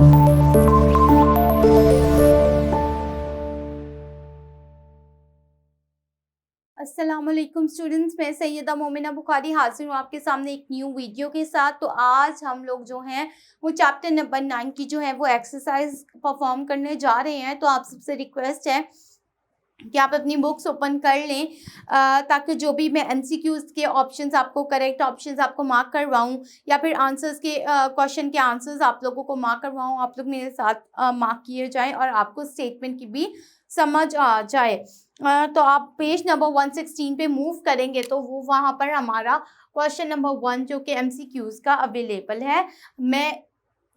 अस्सलामुअलैकुम स्टूडेंट्स, मैं सैयदा मोमिना बुखारी हाजिर हूँ आपके सामने एक न्यू वीडियो के साथ। तो आज हम लोग जो हैं वो चैप्टर नंबर 9 की जो है वो एक्सरसाइज परफॉर्म करने जा रहे हैं। तो आप सबसे रिक्वेस्ट है कि आप अपनी बुक्स ओपन कर लें ताकि जो भी मैं एमसीक्यूज़ के ऑप्शंस आपको करेक्ट ऑप्शंस आपको मार्क करवाऊँ या फिर आंसर्स के क्वेश्चन के आंसर्स आप लोगों को मार्क करवाऊँ, आप लोग मेरे साथ मार्क किए जाएं और आपको स्टेटमेंट की भी समझ आ जाए। तो आप पेज नंबर 116 पे मूव करेंगे तो वो वहाँ पर हमारा क्वेश्चन नंबर 1 जो कि एमसीक्यूज़ का अवेलेबल है। मैं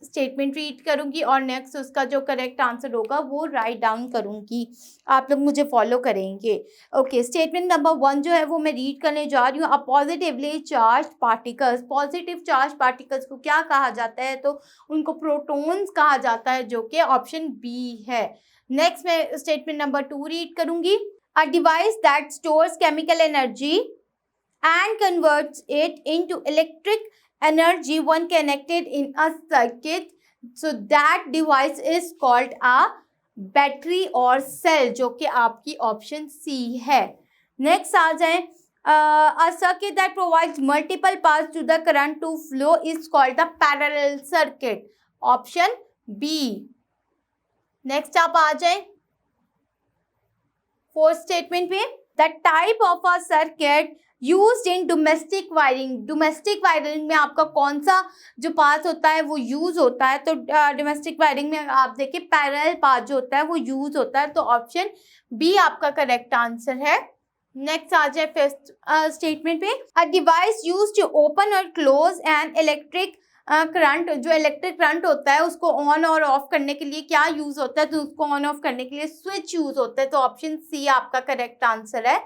स्टेटमेंट रीड करूंगी और नेक्स्ट उसका जो करेक्ट आंसर होगा वो राइट डाउन करूंगी। आप लोग मुझे फॉलो करेंगे। ओके, स्टेटमेंट नंबर 1 जो है वो मैं रीड करने जा रही हूँ। A positively charge particles, positive charge particles को क्या कहा जाता है? तो उनको प्रोटॉन्स कहा जाता है, जो कि ऑप्शन बी है। नेक्स्ट मैं स्टेटमेंट नंबर 2 रीड करूंगी। A device that stores chemical energy and converts it into electric energy when connected in a circuit, so that device is called a battery or cell, जो कि आपकी option C है। Next आ जाए, a circuit that provides multiple paths to the current to flow is called the parallel circuit, option B. Next आप आ जाए fourth statement पे। The type of a circuit used in domestic wiring, domestic wiring में आपका कौन सा जो path होता है वो यूज होता है? तो डोमेस्टिक वायरिंग में आप देखिए पैरेलल पाथ जो होता है वो यूज होता है, तो ऑप्शन बी आपका करेक्ट आंसर है। नेक्स्ट आ जाए फिफ्थ स्टेटमेंट पे। A device used to open or close an electric current, जो इलेक्ट्रिक करंट होता है उसको ऑन और ऑफ करने के लिए क्या यूज होता है? तो उसको ऑन ऑफ करने के लिए स्विच यूज होता है, तो ऑप्शन सी आपका करेक्ट आंसर है।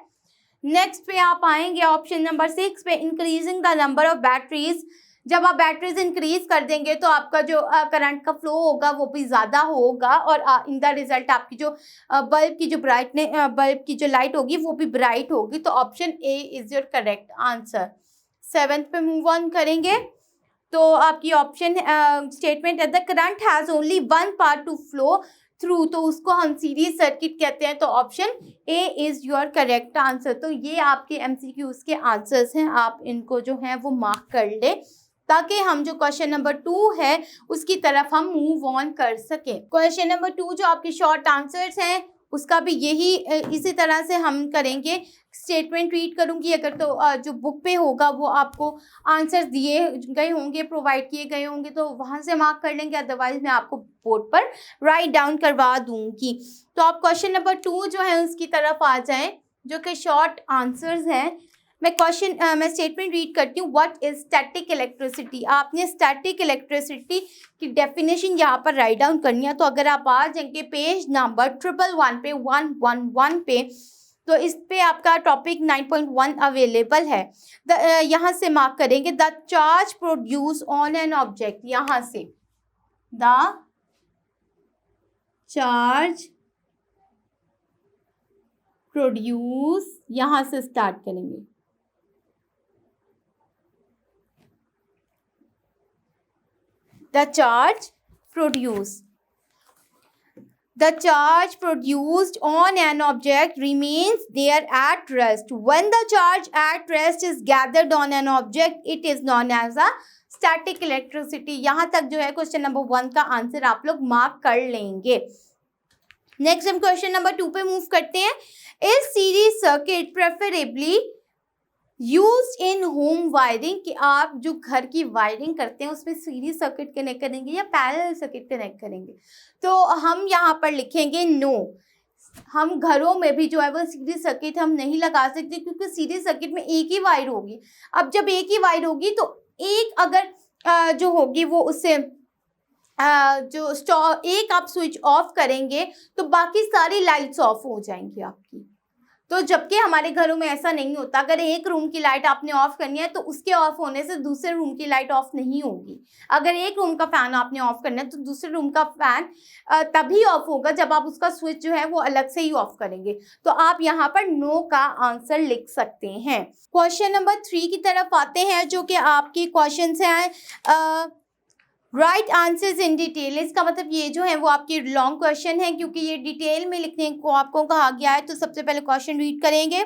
नेक्स्ट पे आप आएंगे ऑप्शन नंबर 6 पे। Increasing the number of batteries, जब आप बैटरीज इंक्रीज कर देंगे तो आपका जो करंट का फ्लो होगा वो भी ज़्यादा होगा और इन द रिजल्ट आपकी जो बल्ब की जो ब्राइटनेस, बल्ब की जो लाइट होगी वो भी ब्राइट होगी, तो option A is your correct answer. Seventh पे मूव ऑन करेंगे तो आपकी ऑप्शन स्टेटमेंट है the current has only one part two flow through, तो उसको हम सीरीज सर्किट कहते हैं, तो option A is your correct answer. तो ये आपके एमसीक्यूज के आंसर्स हैं, आप इनको जो है वो मार्क कर ले ताकि हम जो क्वेश्चन नंबर 2 है उसकी तरफ हम मूव ऑन कर सकें। क्वेश्चन नंबर 2 जो आपके शॉर्ट आंसर्स हैं उसका भी यही इसी तरह से हम करेंगे। स्टेटमेंट रीड करूंगी, अगर तो जो बुक पे होगा वो आपको आंसर दिए गए होंगे, प्रोवाइड किए गए होंगे, तो वहाँ से मार्क कर लेंगे, अदरवाइज मैं आपको बोर्ड पर राइट डाउन करवा दूंगी। तो आप क्वेश्चन नंबर 2 जो है उसकी तरफ आ जाएं, जो कि शॉर्ट आंसर्स हैं। मैं स्टेटमेंट रीड करती हूँ। What is static electricity? आपने स्टैटिक इलेक्ट्रिसिटी की डेफिनेशन यहाँ पर राइट डाउन करनी है। तो अगर आप आ जाएंगे पेज नंबर 111 पे 111 पे, तो इस पे आपका टॉपिक 9.1 अवेलेबल है। यहाँ से मार्क करेंगे the charge produce on an object, यहाँ से द चार्ज प्रोड्यूस, यहाँ से स्टार्ट करेंगे। The charge produced on an object remains there at rest. When the charge at rest is gathered on an object, it is known as a static electricity. यहाँ तक जो है question number 1 का answer आप लोग mark कर लेंगे। Next हम क्वेश्चन नंबर 2 पे मूव करते हैं। Is series circuit preferably used in home wiring, कि आप जो घर की वायरिंग करते हैं उसमें सीरीज सर्किट कनेक्ट करेंगे या पैरेलल सर्किट कनेक्ट करेंगे? तो हम यहाँ पर लिखेंगे नो। हम घरों में भी जो है वो सीरीज सर्किट हम नहीं लगा सकते, क्योंकि सीरीज सर्किट में एक ही वायर होगी। अब जब एक ही वायर होगी तो एक अगर जो होगी वो उससे एक आप स्विच ऑफ करेंगे तो बाकी सारी लाइट्स ऑफ हो जाएंगी आपकी। तो जबकि हमारे घरों में ऐसा नहीं होता, अगर एक रूम की लाइट आपने ऑफ करनी है तो उसके ऑफ होने से दूसरे रूम की लाइट ऑफ नहीं होगी। अगर एक रूम का फैन आपने ऑफ करना है तो दूसरे रूम का फैन तभी ऑफ होगा जब आप उसका स्विच जो है वो अलग से ही ऑफ करेंगे। तो आप यहाँ पर नो का आंसर लिख सकते हैं। क्वेश्चन नंबर 3 की तरफ आते हैं, जो कि आपकी क्वेश्चन हैं राइट आंसर्स इन डिटेल, इसका मतलब ये जो है वो आपकी लॉन्ग क्वेश्चन है क्योंकि ये डिटेल में लिखने को आपको कहा गया है। तो सबसे पहले क्वेश्चन रीड करेंगे।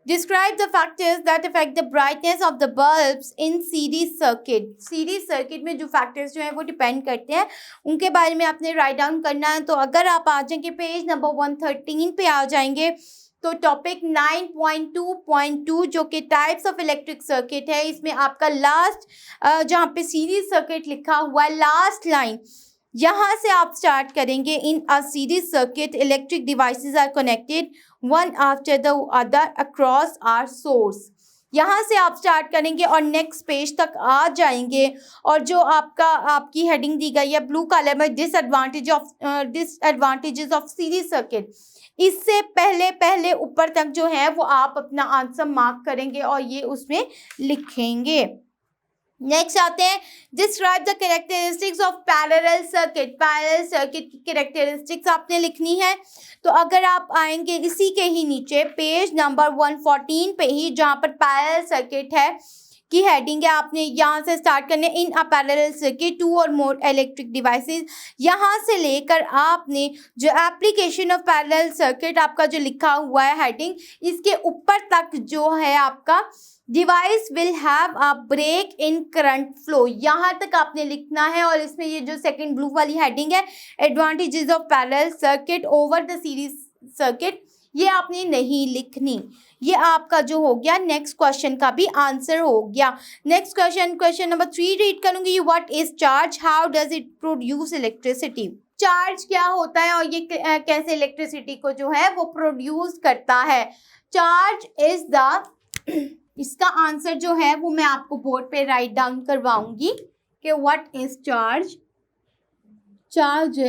Describe the factors that affect the brightness of the bulbs in series circuit. Series circuit में जो फैक्टर्स जो हैं वो डिपेंड करते हैं उनके बारे में आपने राइट डाउन करना है। तो अगर आप आ जाएंगे पेज नंबर 113 पे आ जाएंगे तो टॉपिक 9.2.2 जो कि टाइप्स ऑफ इलेक्ट्रिक सर्किट है, इसमें आपका लास्ट जहाँ पे सीरीज सर्किट लिखा हुआ है लास्ट लाइन यहाँ से आप स्टार्ट करेंगे। In a series circuit electric devices are connected one after the other across our source. यहाँ से आप स्टार्ट करेंगे और नेक्स्ट पेज तक आ जाएंगे और जो आपकी हेडिंग दी गई है ब्लू कलर में डिसएडवांटेजेस ऑफ सीरीज सर्किट, इससे पहले ऊपर तक जो है वो आप अपना आंसर मार्क करेंगे और ये उसमें लिखेंगे। नेक्स्ट आते हैं, describe the characteristics of parallel circuit. Parallel circuit की कैरेक्टरिस्टिक्स आपने लिखनी है। तो अगर आप आएंगे इसी के ही नीचे पेज नंबर 114 पे ही जहाँ पर पैरेलल सर्किट है की हेडिंग है, आपने यहाँ से स्टार्ट करने इन अ पैरेलल सर्किट टू और मोर इलेक्ट्रिक डिवाइसेस। यहाँ से लेकर आपने जो एप्लीकेशन ऑफ पैरेलल सर्किट आपका जो लिखा हुआ है हेडिंग, इसके ऊपर तक जो है आपका device will have a break in current flow, यहाँ तक आपने लिखना है। और इसमें ये जो सेकंड ब्लू वाली हेडिंग है advantages of parallel circuit over the series circuit, ये आपने नहीं लिखनी। ये आपका जो हो गया नेक्स्ट क्वेश्चन का भी आंसर हो गया। नेक्स्ट क्वेश्चन नंबर 3 रीड करूंगी। What is charge, how does it produce electricity. Charge क्या होता है और ये कैसे इलेक्ट्रिसिटी को जो है वो प्रोड्यूस करता है। चार्ज इज द, इसका आंसर जो है वो मैं आपको बोर्ड पे राइट डाउन करवाऊंगी कि what is charge. Charge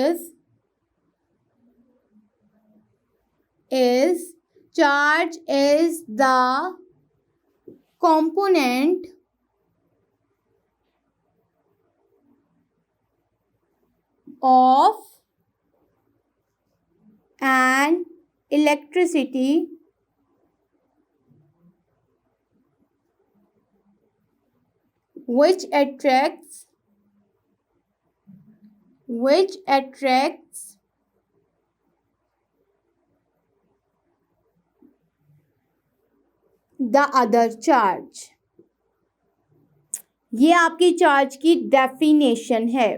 is the component of an electricity which attracts the other charge. ये आपकी चार्ज की डेफिनेशन है।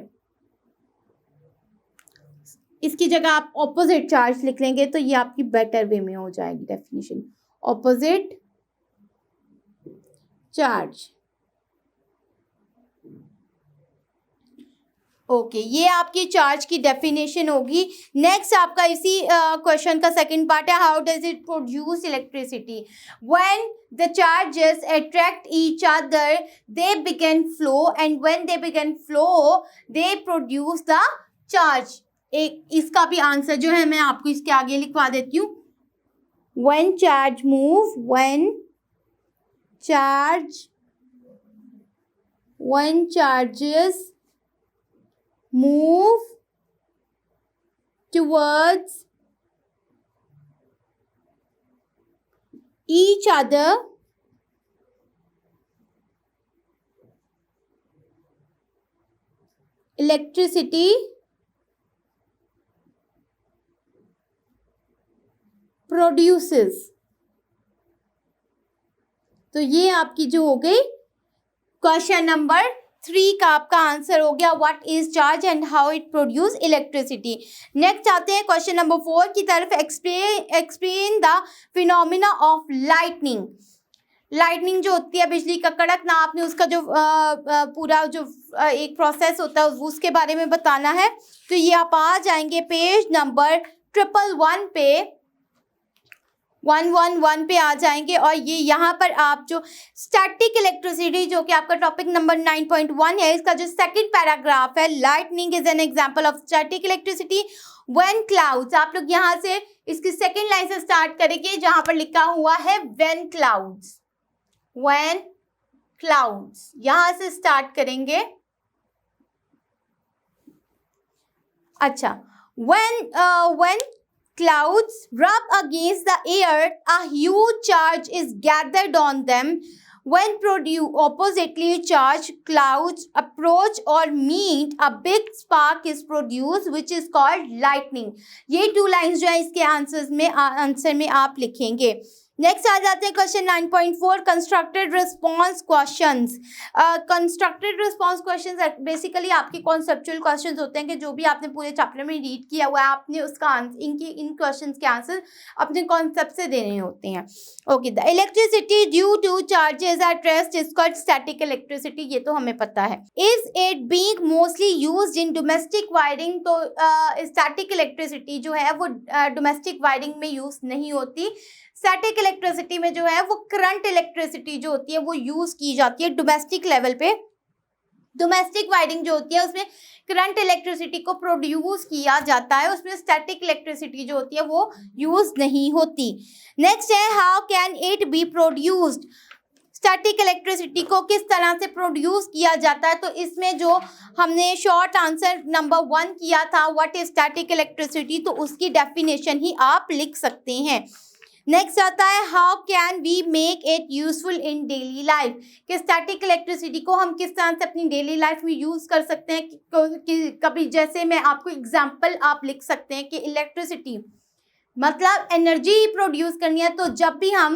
इसकी जगह आप ऑपोजिट चार्ज लिख लेंगे तो ये आपकी बेटर वे में हो जाएगी डेफिनेशन, ऑपोजिट चार्ज। ओके, ये आपकी चार्ज की डेफिनेशन होगी। नेक्स्ट आपका इसी क्वेश्चन का सेकंड पार्ट है, how does it produce electricity. When the charges attract each other they begin flow and when they begin flow they produce the charge. एक इसका भी आंसर जो है मैं आपको इसके आगे लिखवा देती हूँ। When charge move, when charges move towards each other, electricity produces। तो ये आपकी जो हो गई क्वेश्चन नंबर 3 का आपका आंसर हो गया, what is charge and how it produce electricity. Next आते हैं क्वेश्चन नंबर 4 की तरफ, explain the phenomena of lightning. Lightning जो होती है बिजली का कड़कना, आपने उसका जो पूरा जो एक प्रोसेस होता है उसके बारे में बताना है। तो ये आप आ जाएंगे पेज नंबर 111 पे, 111 पे आ जाएंगे और ये यहाँ पर आप जो स्टैटिक इलेक्ट्रिसिटी जो कि आपका टॉपिक नंबर 9.1 है, इसका जो सेकंड पैराग्राफ है, lightning is an example of static electricity when clouds. आप लोग यहाँ से इसकी सेकंड लाइन से स्टार्ट करेंगे जहाँ पर लिखा हुआ है व्हेन क्लाउड्स, यहाँ से स्टार्ट करेंगे। अच्छा, when clouds rub against the air, a huge charge is gathered on them When oppositely charged clouds approach or meet, a big spark is produced which is called lightning. ये 2 lines जो है इसके answer में आप लिखेंगे. Next आ जाते हैं question 9.4 constructed response questions. Constructed response questions basically आपके कॉन्सेप्चुअल क्वेश्चंस होते हैं कि जो भी आपने पूरे चैप्टर में रीड किया हुआ है आपने उसका इन क्वेश्चंस के आंसर अपने कॉन्सेप्ट से देने होते हैं. Okay, the electricity due two charges at rest is called static electricity. ये तो हमें पता है. Is it being mostly used in domestic wiring. तो स्टैटिक इलेक्ट्रिसिटी जो है वो डोमेस्टिक वायरिंग में यूज नहीं होती. स्टैटिक इलेक्ट्रिसिटी में जो है वो करंट इलेक्ट्रिसिटी जो होती है वो यूज की जाती है डोमेस्टिक लेवल पे. डोमेस्टिक वायरिंग जो होती है उसमें करंट इलेक्ट्रिसिटी को प्रोड्यूस किया जाता है, उसमें स्टैटिक इलेक्ट्रिसिटी जो होती है वो यूज नहीं होती. नेक्स्ट है how can it be produced. Static electricity को किस तरह से प्रोड्यूस किया जाता है. तो इसमें जो हमने शॉर्ट आंसर नंबर 1 किया था व्हाट इज स्टैटिक इलेक्ट्रिसिटी, तो उसकी डेफिनेशन ही आप लिख सकते हैं. नेक्स्ट आता है how can we make it useful in daily life. कि स्टैटिक इलेक्ट्रिसिटी को हम किस तरह से अपनी डेली लाइफ में यूज़ कर सकते हैं. कि कभी जैसे मैं आपको एग्जांपल आप लिख सकते हैं कि इलेक्ट्रिसिटी मतलब एनर्जी प्रोड्यूस करनी है. तो जब भी हम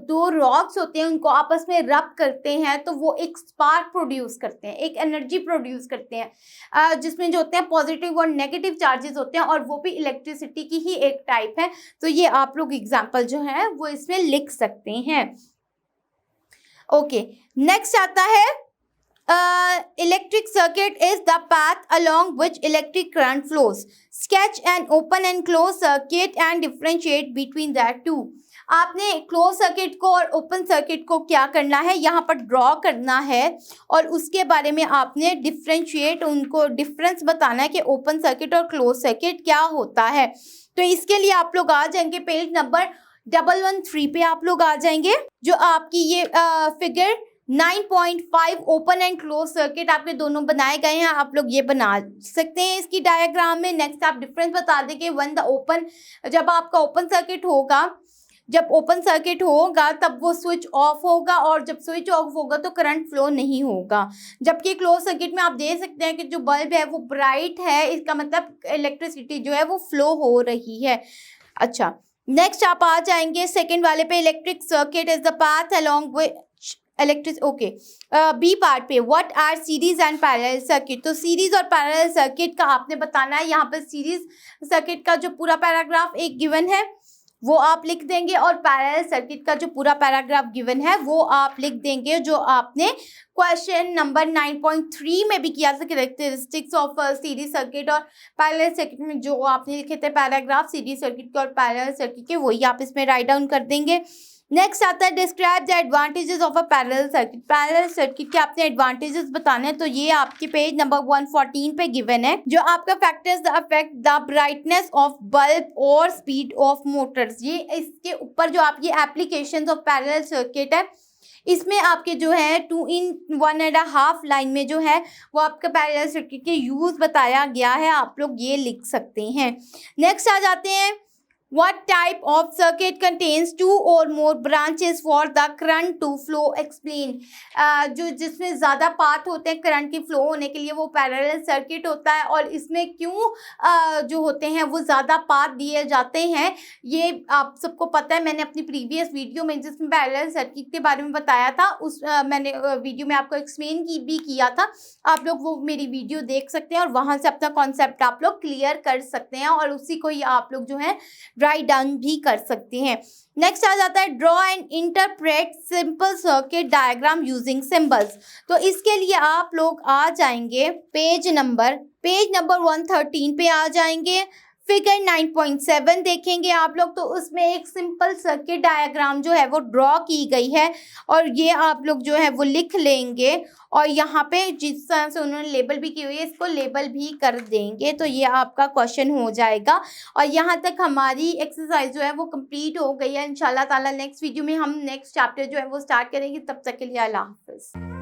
2 रॉक्स होते हैं उनको आपस में रब करते हैं तो वो एक स्पार्क प्रोड्यूस करते हैं, एक एनर्जी प्रोड्यूस करते हैं जिसमें जो होते हैं पॉजिटिव और नेगेटिव चार्जेस होते हैं और वो भी इलेक्ट्रिसिटी की ही एक टाइप है. तो ये आप लोग एग्जाम्पल जो है वो इसमें लिख सकते हैं. ओके, नेक्स्ट आता है electric circuit is the path along which electric current flows. Sketch an open and closed circuit and differentiate between that two. आपने क्लोज सर्किट को और ओपन सर्किट को क्या करना है, यहाँ पर ड्रॉ करना है और उसके बारे में आपने डिफ्रेंशिएट उनको डिफरेंस बताना है कि ओपन सर्किट और क्लोज सर्किट क्या होता है. तो इसके लिए आप लोग आ जाएंगे पेज नंबर 113 पे आप लोग आ जाएंगे. जो आपकी ये figure 9.5 open and close circuit आपके दोनों बनाए गए हैं, आप लोग ये बना सकते हैं इसकी डायग्राम में. नेक्स्ट आप डिफरेंस बता देंगे वन द ओपन. जब आपका ओपन सर्किट होगा, जब ओपन सर्किट होगा तब वो स्विच ऑफ होगा और जब स्विच ऑफ होगा तो करंट फ्लो नहीं होगा. जबकि क्लोज सर्किट में आप देख सकते हैं कि जो बल्ब है वो ब्राइट है, इसका मतलब इलेक्ट्रिसिटी जो है वो फ्लो हो रही है. अच्छा, नेक्स्ट आप आ जाएंगे सेकेंड वाले पे. Electric circuit is the path along which electric. Okay, B part पे what are series and parallel circuit. तो सीरीज और पैरेलल सर्किट का आपने बताना है. यहाँ पर सीरीज सर्किट का जो पूरा पैराग्राफ एक गिवन है वो आप लिख देंगे और पैरेलल सर्किट का जो पूरा पैराग्राफ गिवन है वो आप लिख देंगे, जो आपने क्वेश्चन नंबर 9.3 में भी किया था. कैरेक्टरिस्टिक्स ऑफ सीरीज सर्किट और पैरेलल सर्किट में जो आपने लिखे थे पैराग्राफ सीरीज सर्किट के और पैरेलल सर्किट के, वही आप इसमें राइट डाउन कर देंगे. नेक्स्ट आता है describe the advantages of a parallel circuit. Parallel circuit के आपने एडवांटेजेस बताने हैं. तो ये आपके पेज नंबर 114 पे गिवन है. जो आपका factors the affect the brightness of bulb और स्पीड ऑफ मोटर्स. ये इसके ऊपर जो आपकी एप्लीकेशंस ऑफ पैरेलल सर्किट है इसमें आपके जो है 2 in 1.5 लाइन में जो है वो आपका पैरेलल सर्किट के यूज बताया गया है. आप लोग ये लिख सकते हैं. नेक्स्ट आ जाते हैं What type of circuit contains 2 or more branches for the current to flow? Explain. जो जिसमें ज़्यादा पाथ होते हैं करंट की फ्लो होने के लिए वो पैरेलल सर्किट होता है. और इसमें क्यों जो होते हैं वो ज़्यादा पाथ दिए जाते हैं ये आप सबको पता है. मैंने अपनी प्रीवियस वीडियो में जिसमें पैरेलल सर्किट के बारे में बताया था उस मैंने वीडियो में आपको एक्सप्लेन भी किया था. आप लोग वो मेरी वीडियो देख सकते हैं और वहाँ से अपना कॉन्सेप्ट आप लोग क्लियर कर सकते हैं और उसी को ही आप लोग जो है राइट डाउन भी कर सकते हैं. नेक्स्ट आ जाता है draw and interpret simple circuit diagram using symbols. तो इसके लिए आप लोग आ जाएंगे पेज नंबर 113 पे आ जाएंगे. फिगर 9.7 देखेंगे आप लोग. तो उसमें एक सिंपल सर्किट डायग्राम जो है वो ड्रॉ की गई है और ये आप लोग जो है वो लिख लेंगे और यहाँ पे जिस तरह से उन्होंने लेबल भी की हुई है इसको लेबल भी कर देंगे. तो ये आपका क्वेश्चन हो जाएगा और यहाँ तक हमारी एक्सरसाइज जो है वो कंप्लीट हो गई है. इंशाल्लाह ताला नेक्स्ट वीडियो में हम नेक्स्ट चैप्टर जो है वो स्टार्ट करेंगे. तब तक के लिए अल्लाह हाफिज़.